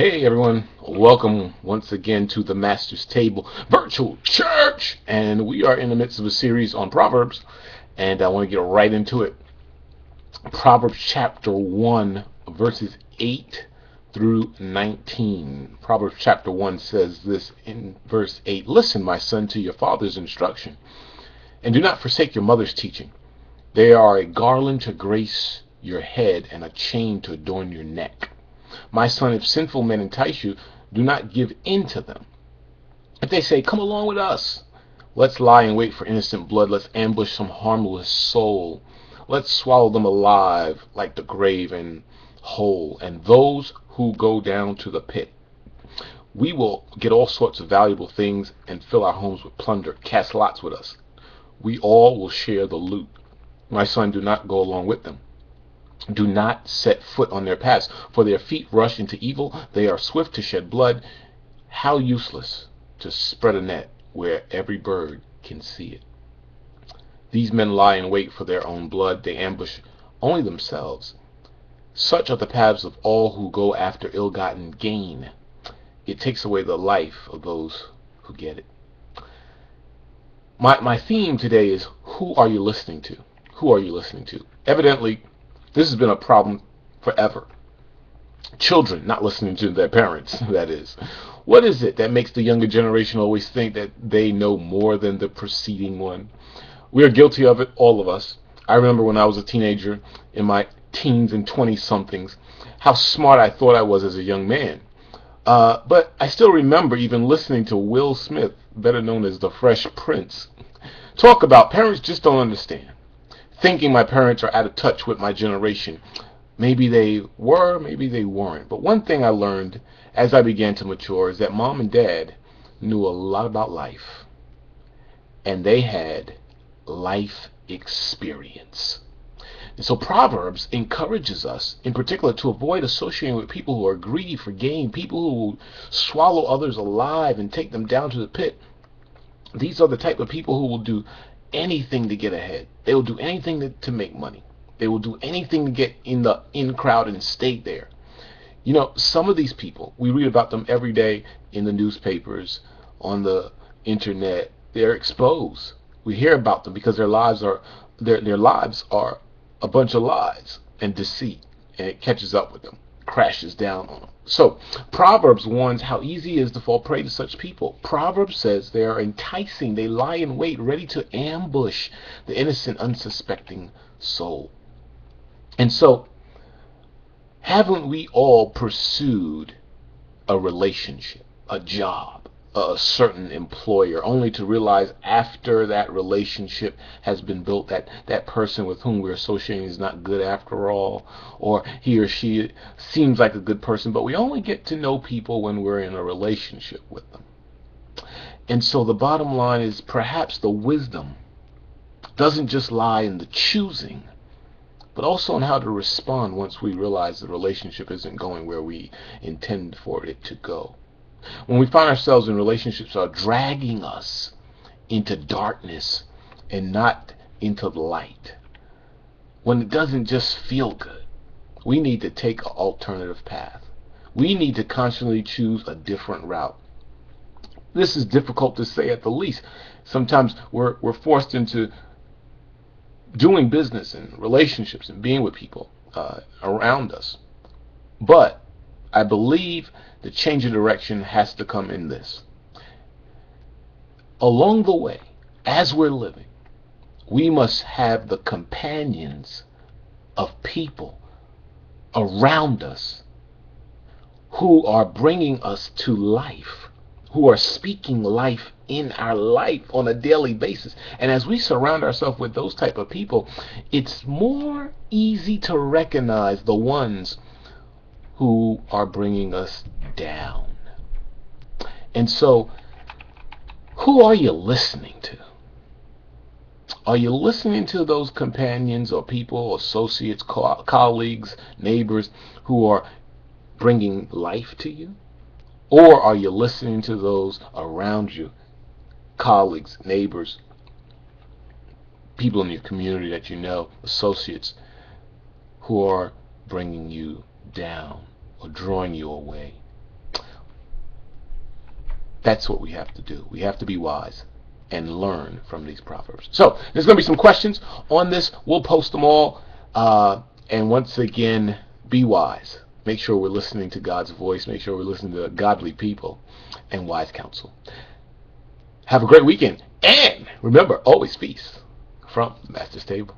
Hey everyone, welcome once again to the Master's Table Virtual Church. And we are in the midst of a series on Proverbs, and I want to get right into it. Proverbs chapter 1, verses 8 through 19. Proverbs chapter 1 says this in verse 8: Listen, my son, to your father's instruction, and do not forsake your mother's teaching. They are a garland to grace your head and a chain to adorn your neck. My son, if sinful men entice you, do not give in to them. If they say, come along with us, let's lie in wait for innocent blood. Let's ambush some harmless soul. Let's swallow them alive like the grave and whole. And those who go down to the pit, we will get all sorts of valuable things and fill our homes with plunder. Cast lots with us. We all will share the loot. My son, do not go along with them. Do not set foot on their paths, for their feet rush into evil. They are swift to shed blood. How useless to spread a net where every bird can see it. These men lie in wait for their own blood. They ambush only themselves. Such are the paths of all who go after ill-gotten gain. It takes away the life of those who get it. My theme today is, who are you listening to? Who are you listening to? Evidently, this has been a problem forever. Children not listening to their parents, that is. What is it that makes the younger generation always think that they know more than the preceding one? We are guilty of it, all of us. I remember when I was a teenager, in my teens and 20-somethings, how smart I thought I was as a young man. But I still remember even listening to Will Smith, better known as the Fresh Prince, talk about parents just don't understand. Thinking my parents are out of touch with my generation. Maybe they were, maybe they weren't. But one thing I learned as I began to mature is that mom and dad knew a lot about life. And they had life experience. And so Proverbs encourages us, in particular, to avoid associating with people who are greedy for gain, people who will swallow others alive and take them down to the pit. These are the type of people who will do anything to get ahead. They will do anything to make money. They will do anything to get in the in crowd and stay there. You know, some of these people, we read about them every day in the newspapers, on the internet. They're exposed. We hear about them because their lives are a bunch of lies and deceit, and it catches up with them, crashes down on them. So Proverbs warns how easy it is to fall prey to such people. Proverbs says they are enticing. They lie in wait, ready to ambush the innocent, unsuspecting soul. And so, haven't we all pursued a relationship, a job, a certain employer, only to realize after that relationship has been built that that person with whom we're associating is not good after all, or he or she seems like a good person, but we only get to know people when we're in a relationship with them. And so the bottom line is, perhaps the wisdom doesn't just lie in the choosing, but also in how to respond once we realize the relationship isn't going where we intend for it to go. When we find ourselves in relationships that are dragging us into darkness and not into the light, when it doesn't just feel good, we need to take an alternative path. We need to constantly choose a different route. This is difficult to say at the least. Sometimes we're forced into doing business and relationships and being with people around us. But I believe the change of direction has to come in this. Along the way, as we're living, we must have the companions of people around us who are bringing us to life, who are speaking life in our life on a daily basis. And as we surround ourselves with those type of people, it's more easy to recognize the ones who are bringing us down. And so, who are you listening to? Are you listening to those companions or people, associates, colleagues, neighbors who are bringing life to you? Or are you listening to those around you, colleagues, neighbors, people in your community that you know, associates, who are bringing you down or drawing you away? That's what we have to do. We have to be wise and learn from these proverbs. So there's going to be some questions on this. We'll post them all. And once again, be wise. Make sure we're listening to God's voice. Make sure we're listening to godly people and wise counsel. Have a great weekend. And remember, always feast from the Master's table.